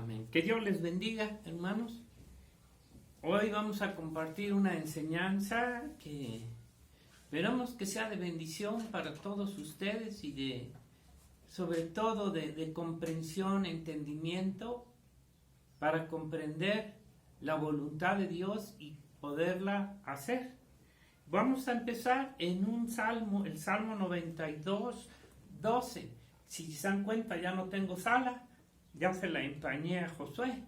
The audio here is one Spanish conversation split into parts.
Amén. Que Dios les bendiga, hermanos. Hoy vamos a compartir una enseñanza que esperamos que sea de bendición para todos ustedes y sobre todo de comprensión, entendimiento, para comprender la voluntad de Dios y poderla hacer. Vamos a empezar en un salmo, el Salmo 92, 12. Si se dan cuenta, ya no tengo sala, ya se la empañé a Josué.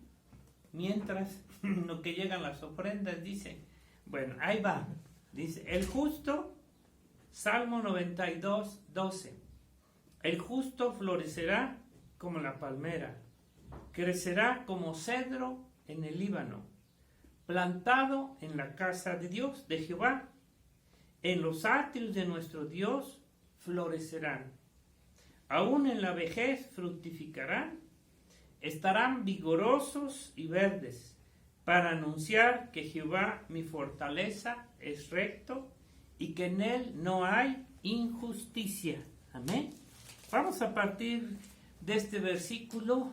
Mientras, lo que llegan las ofrendas, dice, bueno, ahí va, dice, el justo, Salmo 92, 12, el justo florecerá como la palmera, crecerá como cedro en el Líbano, plantado en la casa de Dios, de Jehová, en los atrios de nuestro Dios florecerán, aún en la vejez fructificarán, estarán vigorosos y verdes, para anunciar que Jehová mi fortaleza es recto y que en él no hay injusticia. Amén. Vamos a partir de este versículo,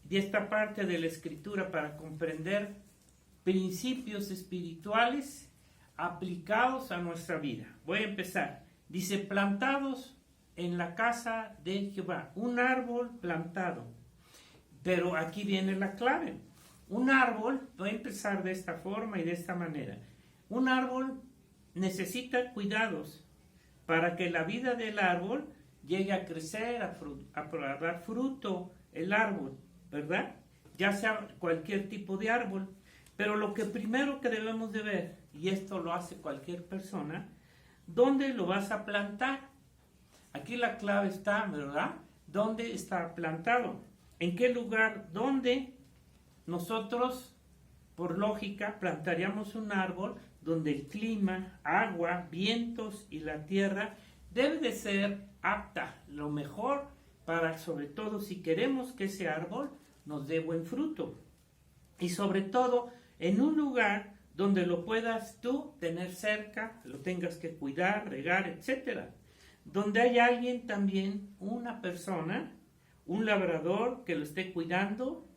de esta parte de la Escritura, para comprender principios espirituales aplicados a nuestra vida. Voy a empezar. Dice, plantados en la casa de Jehová, un árbol plantado. Pero aquí viene la clave. Un árbol, voy a empezar de esta forma y de esta manera. Un árbol necesita cuidados para que la vida del árbol llegue a crecer, a dar fruto el árbol, ¿verdad? Ya sea cualquier tipo de árbol. Pero lo que primero que debemos de ver, y esto lo hace cualquier persona, ¿dónde lo vas a plantar? Aquí la clave está, ¿verdad? ¿Dónde está plantado? ¿En qué lugar? ¿Dónde nosotros, por lógica, plantaríamos un árbol donde el clima, agua, vientos y la tierra debe de ser apta, lo mejor para, sobre todo, si queremos que ese árbol nos dé buen fruto? Y sobre todo, en un lugar donde lo puedas tú tener cerca, lo tengas que cuidar, regar, etcétera. Donde hay alguien también, una persona, un labrador que lo esté cuidando,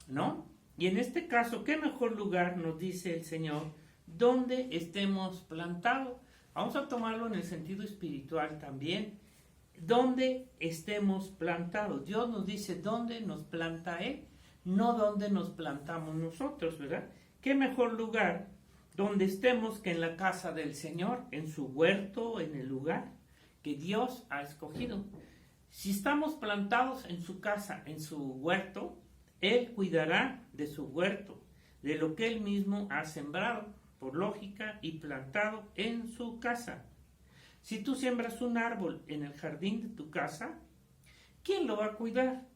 ¿no? Y en este caso, ¿qué mejor lugar nos dice el Señor donde estemos plantados? Vamos a tomarlo en el sentido espiritual también. Donde estemos plantados. Dios nos dice dónde nos planta Él, no dónde nos plantamos nosotros, ¿verdad? ¿Qué mejor lugar donde estemos que en la casa del Señor, en su huerto, en el lugar que Dios ha escogido? Si estamos plantados en su casa, en su huerto, Él cuidará de su huerto, de lo que Él mismo ha sembrado, por lógica, y plantado en su casa. Si tú siembras un árbol en el jardín de tu casa, ¿quién lo va a cuidar?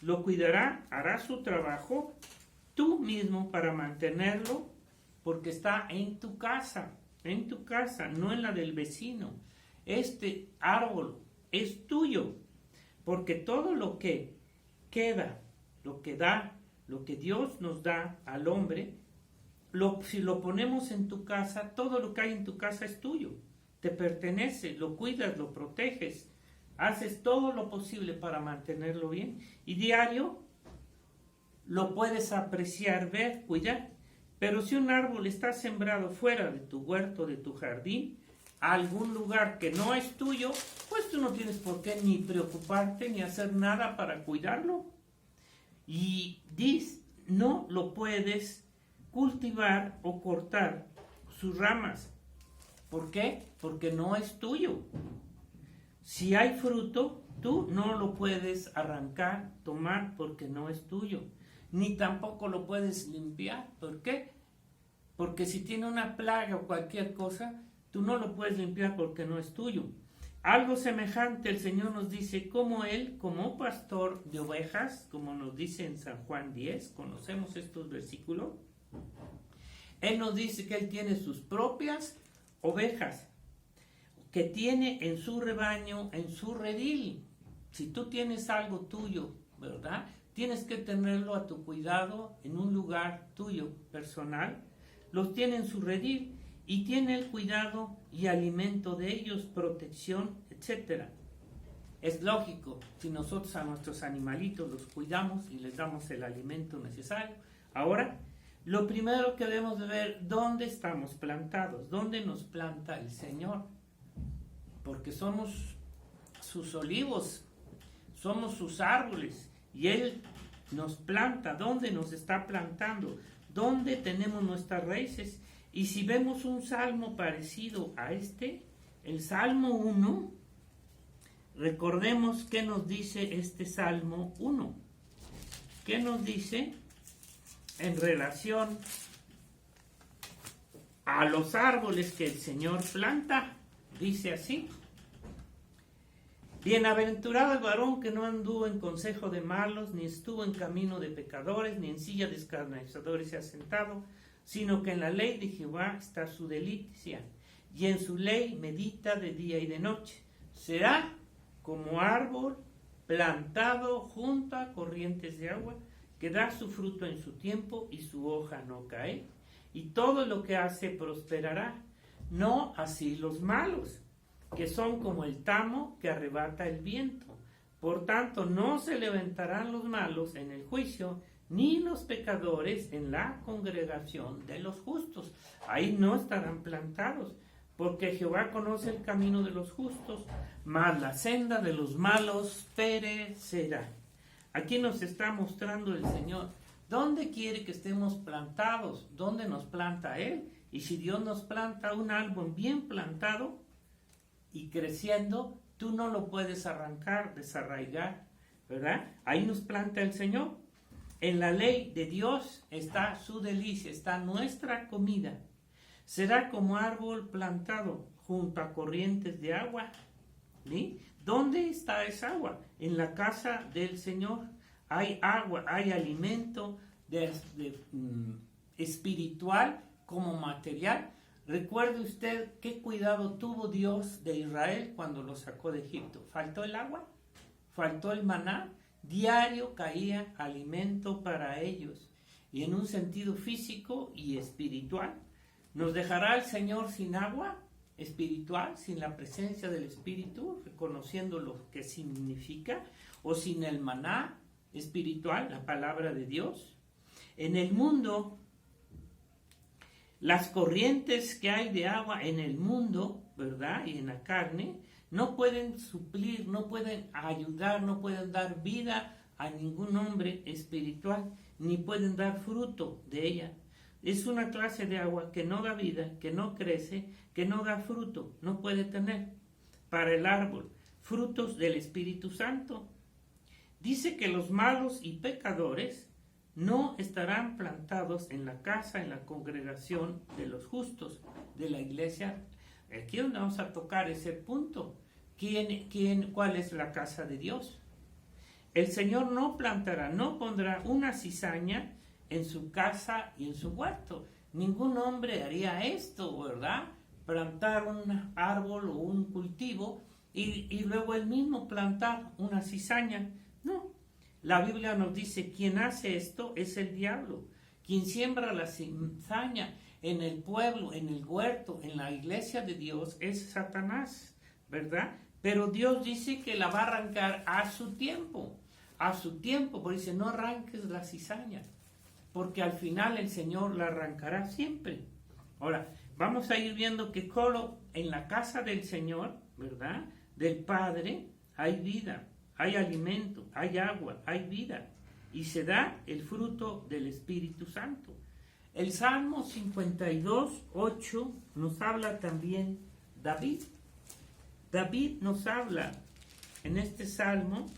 Lo cuidará, hará su trabajo tú mismo para mantenerlo, porque está en tu casa, no en la del vecino. Este árbol es tuyo, porque todo lo que queda, lo que da, lo que Dios nos da al hombre, si lo ponemos en tu casa, todo lo que hay en tu casa es tuyo, te pertenece, lo cuidas, lo proteges, haces todo lo posible para mantenerlo bien y diario lo puedes apreciar, ver, cuidar. Pero si un árbol está sembrado fuera de tu huerto, de tu jardín, a algún lugar que no es tuyo, pues tú no tienes por qué ni preocuparte ni hacer nada para cuidarlo. Y no lo puedes cultivar o cortar sus ramas. ¿Por qué? Porque no es tuyo. Si hay fruto, tú no lo puedes arrancar, tomar, porque no es tuyo. Ni tampoco lo puedes limpiar. ¿Por qué? Porque si tiene una plaga o cualquier cosa, tú no lo puedes limpiar porque no es tuyo. Algo semejante el Señor nos dice, como Él, como pastor de ovejas, como nos dice en San Juan 10, conocemos estos versículos. Él nos dice que Él tiene sus propias ovejas, que tiene en su rebaño, en su redil. Si tú tienes algo tuyo, ¿verdad? Tienes que tenerlo a tu cuidado en un lugar tuyo, personal. Los tiene en su redil y tiene el cuidado y alimento de ellos, protección, etc. Es lógico, si nosotros a nuestros animalitos los cuidamos y les damos el alimento necesario. Ahora, lo primero que debemos de ver, ¿dónde estamos plantados? ¿Dónde nos planta el Señor? Porque somos sus olivos, somos sus árboles, y Él nos planta. ¿Dónde nos está plantando? ¿Dónde tenemos nuestras raíces? Y si vemos un salmo parecido a este, el Salmo 1, recordemos qué nos dice este Salmo 1. ¿Qué nos dice en relación a los árboles que el Señor planta? Dice así: bienaventurado el varón que no anduvo en consejo de malos, ni estuvo en camino de pecadores, ni en silla de escarnecedores se ha sentado, sino que en la ley de Jehová está su delicia, y en su ley medita de día y de noche. Será como árbol plantado junto a corrientes de agua, que da su fruto en su tiempo y su hoja no cae, y todo lo que hace prosperará. No así los malos, que son como el tamo que arrebata el viento. Por tanto, no se levantarán los malos en el juicio, ni los pecadores en la congregación de los justos. Ahí no estarán plantados, porque Jehová conoce el camino de los justos, mas la senda de los malos perecerá. Aquí nos está mostrando el Señor dónde quiere que estemos plantados, dónde nos planta Él. Y si Dios nos planta un árbol bien plantado y creciendo, tú no lo puedes arrancar, desarraigar, ¿verdad? Ahí nos planta el Señor. En la ley de Dios está su delicia, está nuestra comida. Será como árbol plantado junto a corrientes de agua. ¿Sí? ¿Dónde está esa agua? En la casa del Señor. Hay agua, hay alimento espiritual como material. Recuerde usted qué cuidado tuvo Dios de Israel cuando lo sacó de Egipto. ¿Faltó el agua? ¿Faltó el maná? Diario caía alimento para ellos. Y en un sentido físico y espiritual. ¿Nos dejará el Señor sin agua espiritual, sin la presencia del Espíritu, reconociendo lo que significa, o sin el maná espiritual, la palabra de Dios? En el mundo, las corrientes que hay de agua en el mundo, ¿verdad? Y en la carne, no pueden suplir, no pueden ayudar, no pueden dar vida a ningún hombre espiritual, ni pueden dar fruto de ella. Es una clase de agua que no da vida, que no crece, que no da fruto, no puede tener para el árbol frutos del Espíritu Santo. Dice que los malos y pecadores no estarán plantados en la casa, en la congregación de los justos, de la iglesia. Aquí es donde vamos a tocar ese punto. ¿Cuál es la casa de Dios? El Señor no plantará, no pondrá una cizaña en su casa y en su huerto. Ningún hombre haría esto, ¿verdad? Plantar un árbol o un cultivo y luego él mismo plantar una cizaña. No. La Biblia nos dice, quien hace esto es el diablo. Quien siembra la cizaña en el pueblo, en el huerto, en la iglesia de Dios, es Satanás, ¿verdad? Pero Dios dice que la va a arrancar a su tiempo. A su tiempo, porque dice, no arranques la cizaña, porque al final el Señor la arrancará siempre. Ahora, vamos a ir viendo que solo en la casa del Señor, ¿verdad? Del Padre, hay vida, hay alimento, hay agua, hay vida, y se da el fruto del Espíritu Santo. El Salmo 52, 8 nos habla también David. David nos habla en este Salmo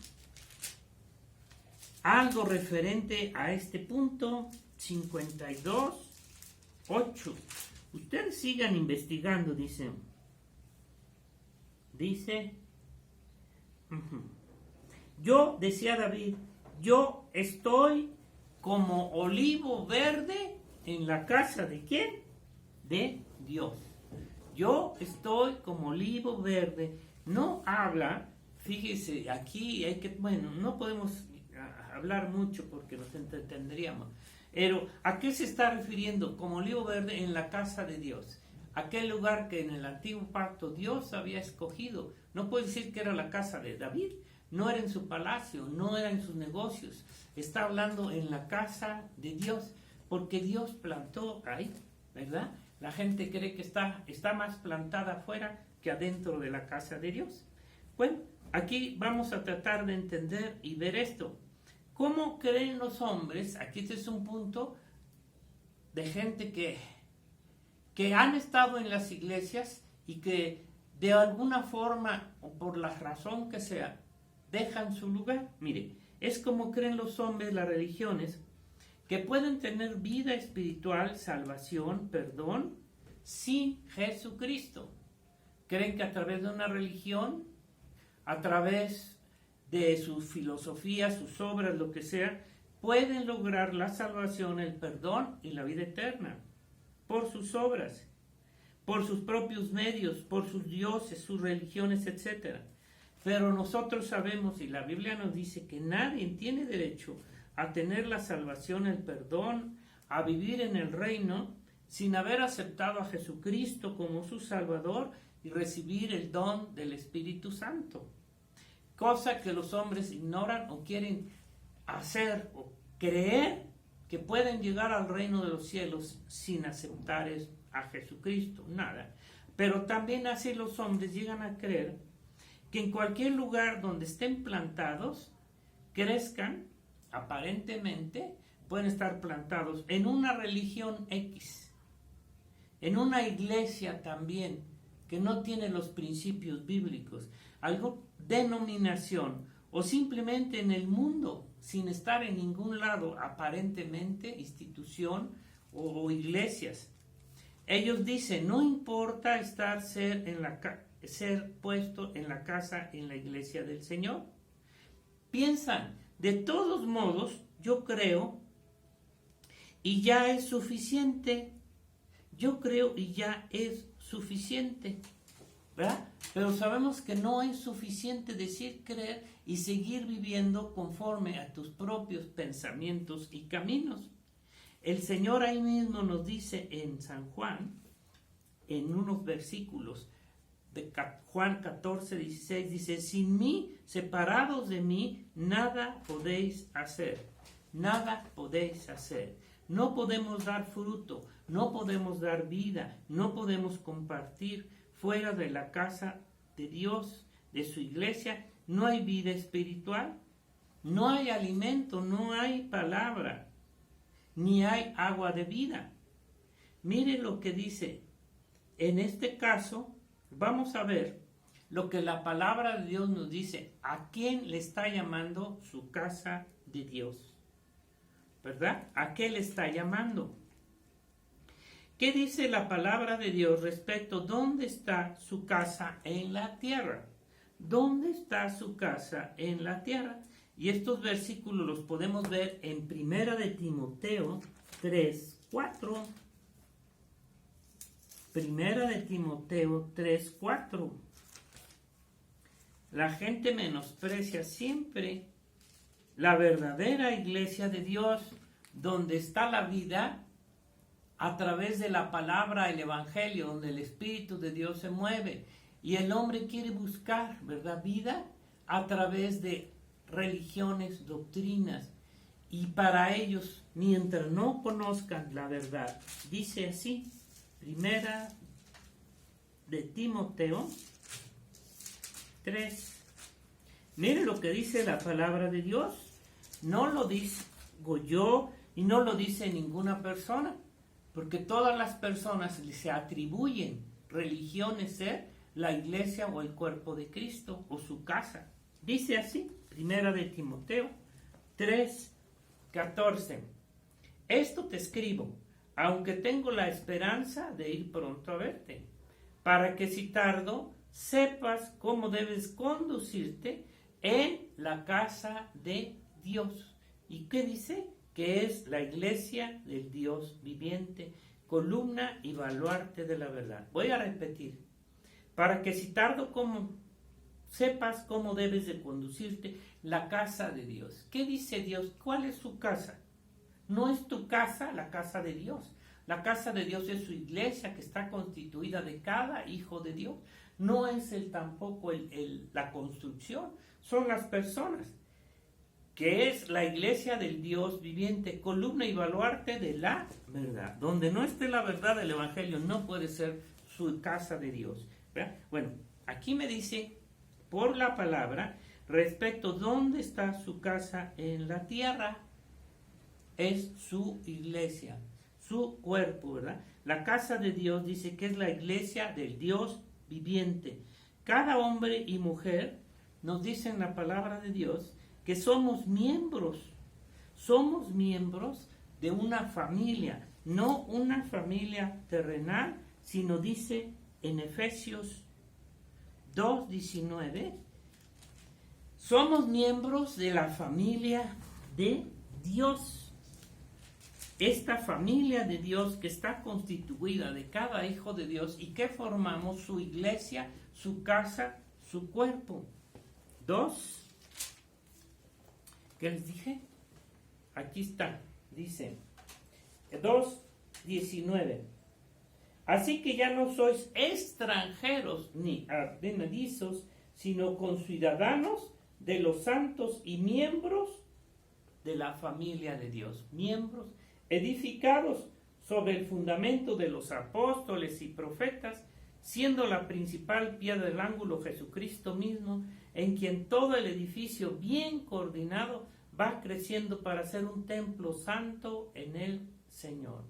algo referente a este punto 52, 8. Ustedes sigan investigando, dice, yo, decía David, yo estoy como olivo verde en la casa ¿de quién? De Dios. Yo estoy como olivo verde. No habla, fíjese, aquí hay que, bueno, no podemos hablar mucho porque nos entretendríamos. Pero, ¿a qué se está refiriendo? Como olivo verde en la casa de Dios. aquel lugar que en el antiguo pacto Dios había escogido. No puede decir que era la casa de David, no era en su palacio, no era en sus negocios. Está hablando en la casa de Dios, porque Dios plantó ahí, ¿verdad? La gente cree que está más plantada afuera que adentro de la casa de Dios. Bueno, aquí vamos a tratar de entender y ver esto. ¿Cómo creen los hombres? Aquí este es un punto de gente que han estado en las iglesias y que de alguna forma o por la razón que sea dejan su lugar. Mire, es como creen los hombres, las religiones, que pueden tener vida espiritual, salvación, perdón, sin Jesucristo. Creen que a través de una religión, a través de sus filosofías, sus obras, lo que sea, pueden lograr la salvación, el perdón y la vida eterna por sus obras, por sus propios medios, por sus dioses, sus religiones, etc. Pero nosotros sabemos, y la Biblia nos dice, que nadie tiene derecho a tener la salvación, el perdón, a vivir en el reino, sin haber aceptado a Jesucristo como su Salvador y recibir el don del Espíritu Santo. Cosa que los hombres ignoran o quieren hacer o creer que pueden llegar al reino de los cielos sin aceptar a Jesucristo, nada. Pero también así los hombres llegan a creer que en cualquier lugar donde estén plantados, crezcan, aparentemente, pueden estar plantados en una religión X, en una iglesia también, que no tiene los principios bíblicos, alguna denominación, o simplemente en el mundo, sin estar en ningún lado, aparentemente, institución o iglesias. Ellos dicen, no importa ser puesto en la casa, en la iglesia del Señor. Piensan, de todos modos, yo creo, y ya es suficiente. Yo creo y ya es suficiente, ¿verdad? Pero sabemos que no es suficiente decir creer y seguir viviendo conforme a tus propios pensamientos y caminos. El Señor ahí mismo nos dice en San Juan, en unos versículos de Juan 14, 16, dice, sin mí, separados de mí, nada podéis hacer. Nada podéis hacer. No podemos dar fruto, no podemos dar vida, no podemos compartir fuera de la casa de Dios, de su iglesia. No hay vida espiritual, no hay alimento, no hay palabra, ni hay agua de vida. Mire lo que dice. En este caso, vamos a ver lo que la palabra de Dios nos dice. ¿A quién le está llamando su casa de Dios? ¿Verdad? ¿A qué le está llamando? ¿Qué dice la palabra de Dios respecto a dónde está su casa en la tierra? ¿Dónde está su casa en la tierra? Y estos versículos los podemos ver en 1 de Timoteo 3, 4. 1 de Timoteo 3, 4. La gente menosprecia siempre la verdadera iglesia de Dios, donde está la vida a través de la palabra, el evangelio, donde el Espíritu de Dios se mueve. Y el hombre quiere buscar, ¿verdad?, vida a través de religiones, doctrinas. Y para ellos, mientras no conozcan la verdad, dice así, 1 de Timoteo 3. Mire lo que dice la palabra de Dios. No lo digo yo y no lo dice ninguna persona, porque todas las personas se atribuyen religiones ser la iglesia o el cuerpo de Cristo o su casa. Dice así, 1 de Timoteo 3, 14. Esto te escribo, aunque tengo la esperanza de ir pronto a verte, para que si tardo, sepas cómo debes conducirte en la casa de Dios. ¿Y qué dice? Que es la iglesia del Dios viviente, columna y baluarte de la verdad. Voy a repetir. Para que si tardo, sepas cómo debes de conducirte, la casa de Dios. ¿Qué dice Dios? ¿Cuál es su casa? No es tu casa, la casa de Dios. La casa de Dios es su iglesia que está constituida de cada hijo de Dios. No es tampoco la construcción, son las personas, que es la iglesia del Dios viviente, columna y baluarte de la verdad. Donde no esté la verdad del evangelio, no puede ser su casa de Dios. ¿Verdad? Bueno, aquí me dice, por la palabra, respecto dónde está su casa en la tierra, es su iglesia, su cuerpo, ¿verdad? La casa de Dios dice que es la iglesia del Dios viviente. Cada hombre y mujer nos dice en la palabra de Dios que somos miembros de una familia, no una familia terrenal, sino dice en Efesios 2:19, somos miembros de la familia de Dios. Esta familia de Dios que está constituida de cada hijo de Dios y que formamos su iglesia, su casa, su cuerpo. 2. ¿Qué les dije? Aquí está, dice 2:19. Así que ya no sois extranjeros ni advenedizos, sino conciudadanos de los santos y miembros de la familia de Dios. Miembros edificados sobre el fundamento de los apóstoles y profetas, siendo la principal piedra del ángulo Jesucristo mismo, en quien todo el edificio bien coordinado va creciendo para ser un templo santo en el Señor,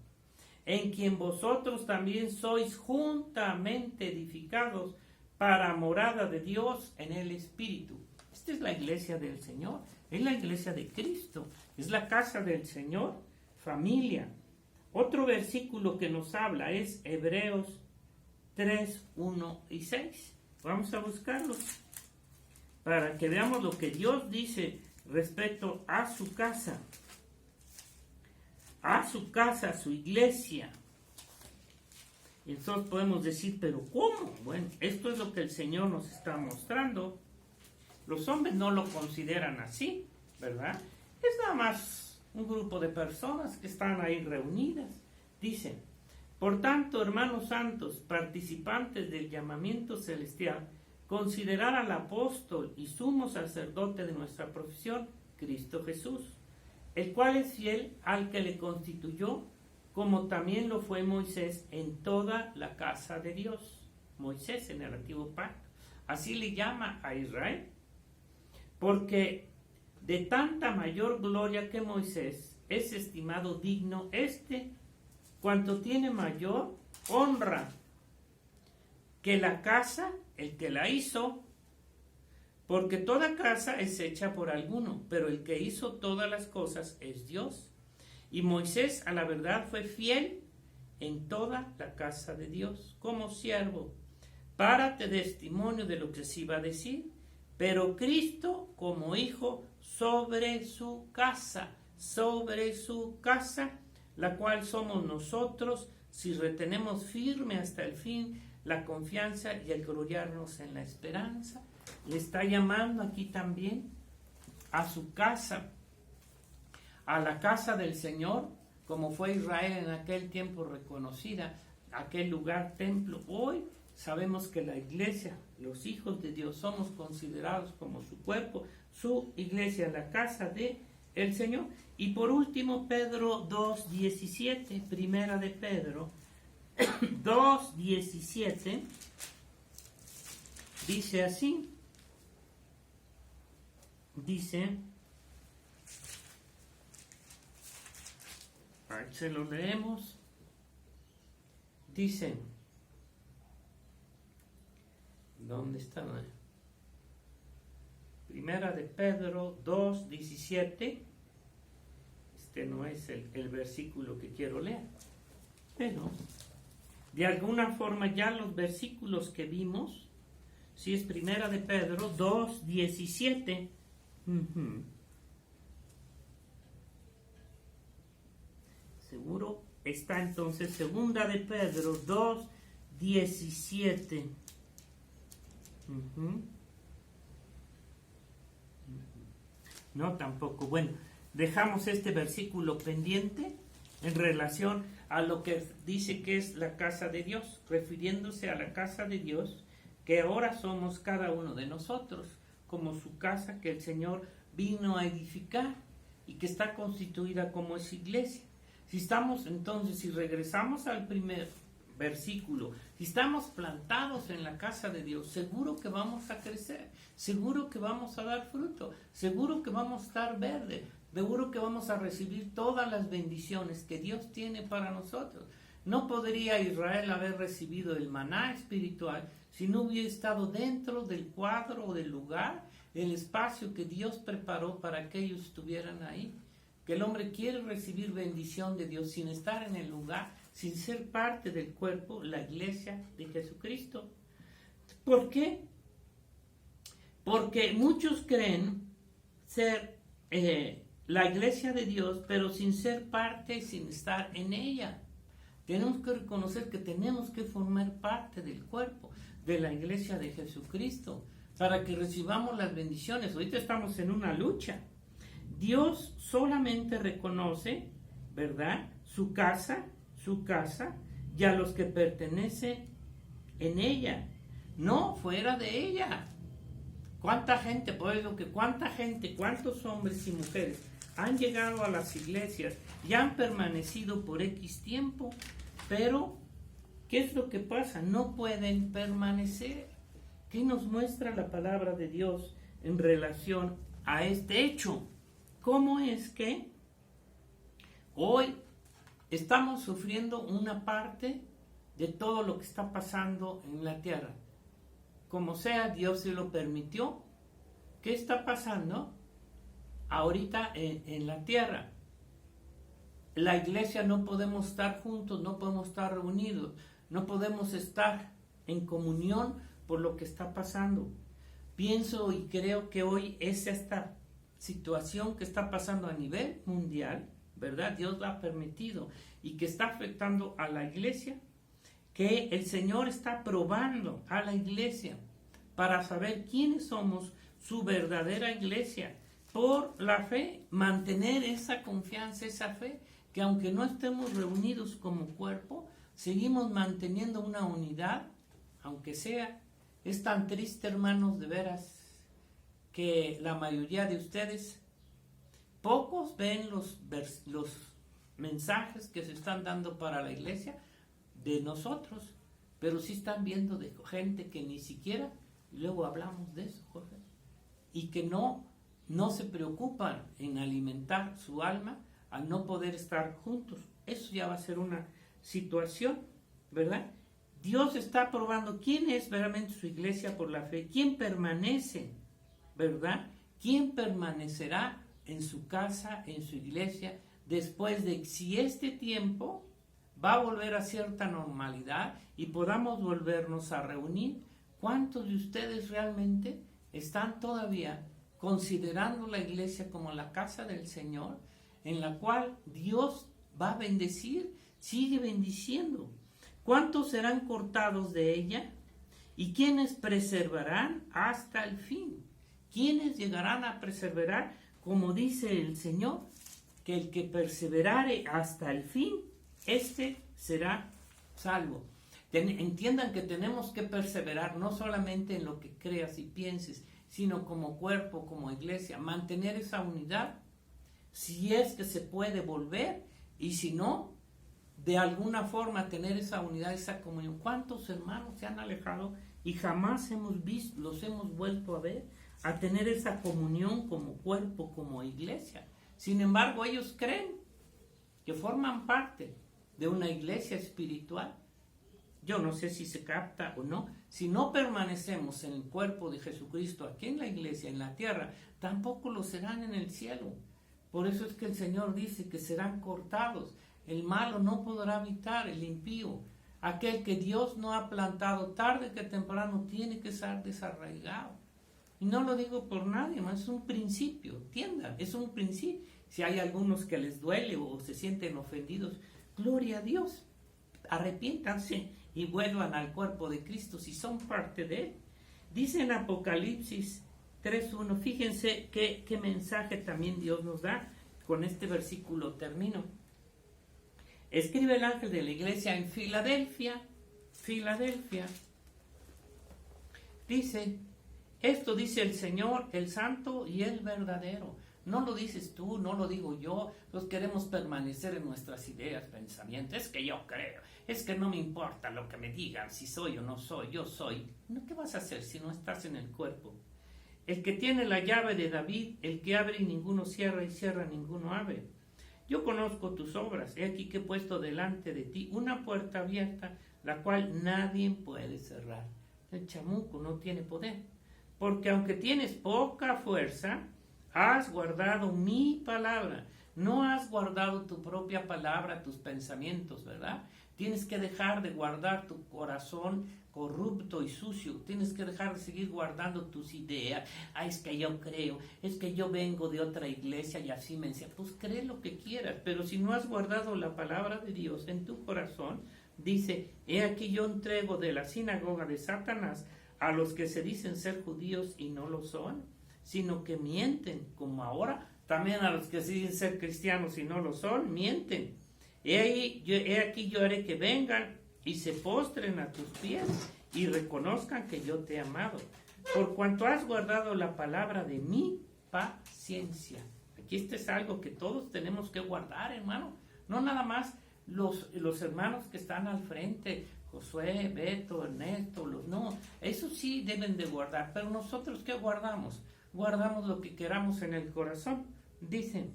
en quien vosotros también sois juntamente edificados para morada de Dios en el Espíritu. Esta es la iglesia del Señor, es la iglesia de Cristo, es la casa del Señor, familia. Otro versículo que nos habla es Hebreos 3, 1 y 6. Vamos a buscarlos para que veamos lo que Dios dice respecto a su casa, a su iglesia. Y entonces podemos decir, pero ¿cómo? Bueno, esto es lo que el Señor nos está mostrando. Los hombres no lo consideran así, ¿verdad? Es nada más un grupo de personas que están ahí reunidas. Dicen, por tanto, hermanos santos, participantes del llamamiento celestial, considerar al apóstol y sumo sacerdote de nuestra profesión, Cristo Jesús, el cual es fiel al que le constituyó, como también lo fue Moisés en toda la casa de Dios. Moisés en el antiguo pacto. Así le llama a Israel, porque de tanta mayor gloria que Moisés es estimado digno cuanto tiene mayor honra que la casa, el que la hizo, porque toda casa es hecha por alguno, pero el que hizo todas las cosas es Dios. Y Moisés a la verdad fue fiel en toda la casa de Dios, como siervo, para testimonio de lo que se iba a decir, pero Cristo como hijo sobre su casa, la cual somos nosotros, si retenemos firme hasta el fin la confianza y el gloriarnos en la esperanza. Le está llamando aquí también a su casa, a la casa del Señor, como fue Israel en aquel tiempo reconocida, aquel lugar templo. Hoy sabemos que la iglesia, los hijos de Dios, somos considerados como su cuerpo, su iglesia, la casa de el Señor. Y por último, Pedro 2:17, primera de Pedro 2:17, dice así, dice, ahí se lo leemos, dice, ¿dónde está? Primera de Pedro 2:17. Este no es el versículo que quiero leer, pero de alguna forma ya los versículos que vimos, si es Primera de Pedro 2:17, seguro está entonces Segunda de Pedro 2:17. No, tampoco. Bueno, dejamos este versículo pendiente. en relación a lo que dice que es la casa de Dios, refiriéndose a la casa de Dios que ahora somos cada uno de nosotros, como su casa que el Señor vino a edificar y que está constituida como es iglesia. Si estamos entonces, si regresamos al primer versículo, si estamos plantados en la casa de Dios, seguro que vamos a crecer, seguro que vamos a dar fruto, seguro que vamos a estar verde, seguro que vamos a recibir todas las bendiciones que Dios tiene para nosotros. No podría Israel haber recibido el maná espiritual si no hubiera estado dentro del cuadro o del lugar, del espacio que Dios preparó para que ellos estuvieran ahí. Que el hombre quiere recibir bendición de Dios sin estar en el lugar, sin ser parte del cuerpo, la iglesia de Jesucristo. ¿Por qué? Porque muchos creen ser la iglesia de Dios, pero sin ser parte, sin estar en ella. Tenemos que reconocer que tenemos que formar parte del cuerpo, de la iglesia de Jesucristo, para que recibamos las bendiciones. Ahorita estamos en una lucha. Dios solamente reconoce, ¿verdad?, su casa, y a los que pertenecen en ella, no fuera de ella. ¿Cuánta gente, por eso que cuánta gente, cuántos hombres y mujeres han llegado a las iglesias y han permanecido por X tiempo, pero ¿qué es lo que pasa? No pueden permanecer. ¿Qué nos muestra la palabra de Dios en relación a este hecho? ¿Cómo es que hoy estamos sufriendo una parte de todo lo que está pasando en la tierra? Como sea, Dios se lo permitió. ¿Qué está pasando ahorita en la tierra? La iglesia no podemos estar juntos, no podemos estar reunidos, no podemos estar en comunión por lo que está pasando. Pienso y creo que hoy es esta situación que está pasando a nivel mundial, ¿verdad? Dios lo ha permitido y que está afectando a la iglesia, que el Señor está probando a la iglesia para saber quiénes somos su verdadera iglesia. Por la fe, mantener esa confianza, esa fe, que aunque no estemos reunidos como cuerpo, seguimos manteniendo una unidad, aunque sea. Es tan triste, hermanos, de veras, que la mayoría de ustedes, pocos ven los mensajes que se están dando para la iglesia de nosotros, pero sí están viendo de gente que ni siquiera, y luego hablamos de eso, Jorge, y que no se preocupan en alimentar su alma al no poder estar juntos. Eso ya va a ser una situación, ¿verdad? Dios está probando quién es verdaderamente su iglesia por la fe, quién permanece, ¿verdad? ¿Quién permanecerá en su casa, en su iglesia, después de si este tiempo va a volver a cierta normalidad y podamos volvernos a reunir? ¿Cuántos de ustedes realmente están todavía considerando la iglesia como la casa del Señor, en la cual Dios va a bendecir, sigue bendiciendo? ¿Cuántos serán cortados de ella? ¿Y quiénes preservarán hasta el fin? ¿Quiénes llegarán a perseverar? Como dice el Señor, que el que perseverare hasta el fin, este será salvo. Entiendan que tenemos que perseverar no solamente en lo que creas y pienses, sino como cuerpo, como iglesia, mantener esa unidad, si es que se puede volver, y si no, de alguna forma tener esa unidad, esa comunión. ¿Cuántos hermanos se han alejado y jamás hemos visto, los hemos vuelto a ver, a tener esa comunión como cuerpo, como iglesia? Sin embargo, ellos creen que forman parte de una iglesia espiritual. Yo no sé si se capta o no. Si no permanecemos en el cuerpo de Jesucristo aquí en la iglesia, en la tierra, tampoco lo serán en el cielo. Por eso es que el Señor dice que serán cortados. El malo no podrá habitar, el impío. Aquel que Dios no ha plantado, tarde que temprano tiene que ser desarraigado. Y no lo digo por nadie más, es un principio, entiendan, es un principio. Si hay algunos que les duele o se sienten ofendidos, gloria a Dios, arrepiéntanse y vuelvan al cuerpo de Cristo si son parte de Él. Dice en Apocalipsis 3:1, fíjense qué mensaje también Dios nos da. Con este versículo termino. Escribe el ángel de la iglesia en Filadelfia. Filadelfia. Dice, esto dice el Señor, el santo y el verdadero. No lo dices tú, no lo digo yo. Los queremos permanecer en nuestras ideas, pensamientos. Es que yo creo, es que no me importa lo que me digan, si soy o no soy, yo soy. ¿No? ¿Qué vas a hacer si no estás en el cuerpo? El que tiene la llave de David, el que abre y ninguno cierra y cierra ninguno abre. Yo conozco tus obras, he aquí que he puesto delante de ti una puerta abierta, la cual nadie puede cerrar. El chamuco no tiene poder, porque aunque tienes poca fuerza, has guardado mi palabra. No has guardado tu propia palabra, tus pensamientos, ¿verdad? Tienes que dejar de guardar tu corazón corrupto y sucio. Tienes que dejar de seguir guardando tus ideas. Ah, es que yo creo, es que yo vengo de otra iglesia y así me enseñan. Pues cree lo que quieras, pero si no has guardado la palabra de Dios en tu corazón, dice, he aquí yo entrego de la sinagoga de Satanás a los que se dicen ser judíos y no lo son, sino que mienten, como ahora también a los que se dicen ser cristianos y no lo son, mienten. He aquí yo haré que vengan y se postren a tus pies y reconozcan que yo te he amado, por cuanto has guardado la palabra de mi paciencia. Aquí esto es algo que todos tenemos que guardar, hermano. No nada más los hermanos que están al frente, Josué, Beto, Ernesto, no, eso sí deben de guardar, pero nosotros ¿qué guardamos? Guardamos lo que queramos en el corazón. Dicen,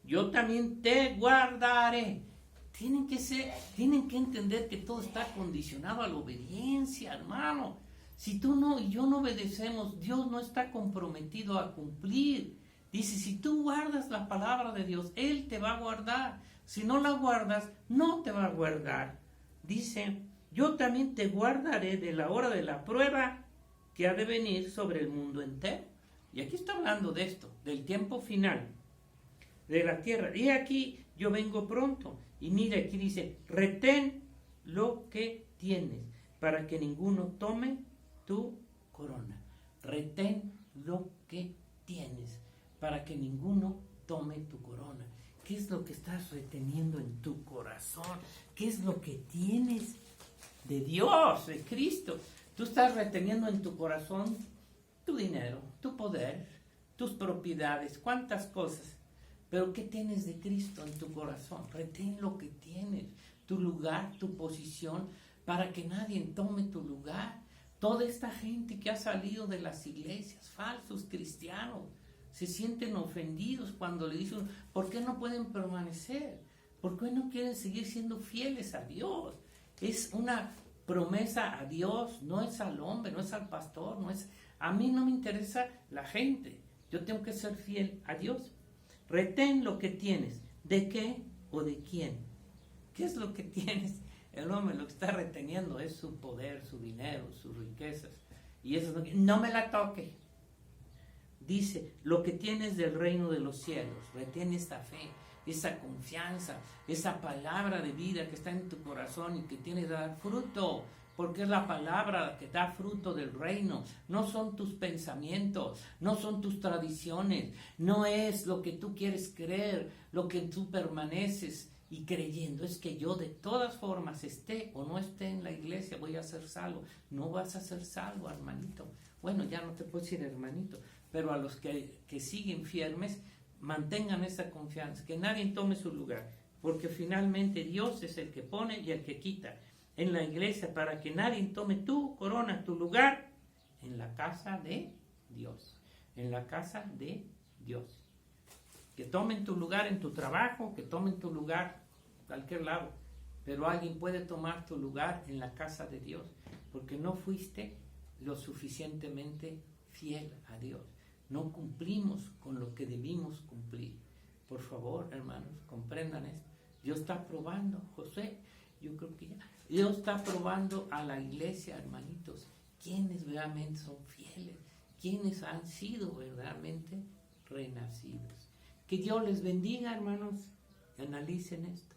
yo también te guardaré. Tienen que entender que todo está condicionado a la obediencia, hermano. Si tú no y yo no obedecemos, Dios no está comprometido a cumplir. Dice, si tú guardas la palabra de Dios, Él te va a guardar. Si no la guardas, no te va a guardar. Dice, yo también te guardaré de la hora de la prueba que ha de venir sobre el mundo entero. Y aquí está hablando de esto, del tiempo final de la tierra. Y aquí yo vengo pronto. Y mira, aquí dice, retén lo que tienes para que ninguno tome tu corona. Retén lo que tienes para que ninguno tome tu corona. ¿Qué es lo que estás reteniendo en tu corazón? ¿Qué es lo que tienes de Dios, de Cristo? Tú estás reteniendo en tu corazón tu dinero, tu poder, tus propiedades, cuántas cosas. Pero ¿qué tienes de Cristo en tu corazón? Retén lo que tienes, tu lugar, tu posición, para que nadie tome tu lugar. Toda esta gente que ha salido de las iglesias, falsos cristianos, se sienten ofendidos cuando le dicen, ¿por qué no pueden permanecer? ¿Por qué no quieren seguir siendo fieles a Dios? Es una promesa a Dios, no es al hombre, no es al pastor, no es... A mí no me interesa la gente, yo tengo que ser fiel a Dios. Retén lo que tienes. ¿De qué o de quién? ¿Qué es lo que tienes? El hombre lo que está reteniendo es su poder, su dinero, sus riquezas. Y eso es lo que... No me la toque. Dice, lo que tienes del reino de los cielos. Retén esta fe, esa confianza, esa palabra de vida que está en tu corazón y que tiene que dar fruto. Porque es la palabra que da fruto del reino. No son tus pensamientos, no son tus tradiciones, no es lo que tú quieres creer, lo que tú permaneces y creyendo. Es que yo de todas formas, esté o no esté en la iglesia, voy a ser salvo. No vas a ser salvo, hermanito. Bueno, ya no te puedo decir hermanito, pero a los que siguen firmes, mantengan esa confianza, que nadie tome su lugar, porque finalmente Dios es el que pone y el que quita en la iglesia, para que nadie tome tu corona, tu lugar, en la casa de Dios, en la casa de Dios. Que tomen tu lugar en tu trabajo, que tomen tu lugar en cualquier lado, pero alguien puede tomar tu lugar en la casa de Dios, porque no fuiste lo suficientemente fiel a Dios. No cumplimos con lo que debimos cumplir. Por favor, hermanos, comprendan esto. Dios está probando, José, yo creo que ya... Dios está probando a la iglesia, hermanitos, quienes verdaderamente son fieles, quienes han sido verdaderamente renacidos. Que Dios les bendiga, hermanos, analicen esto.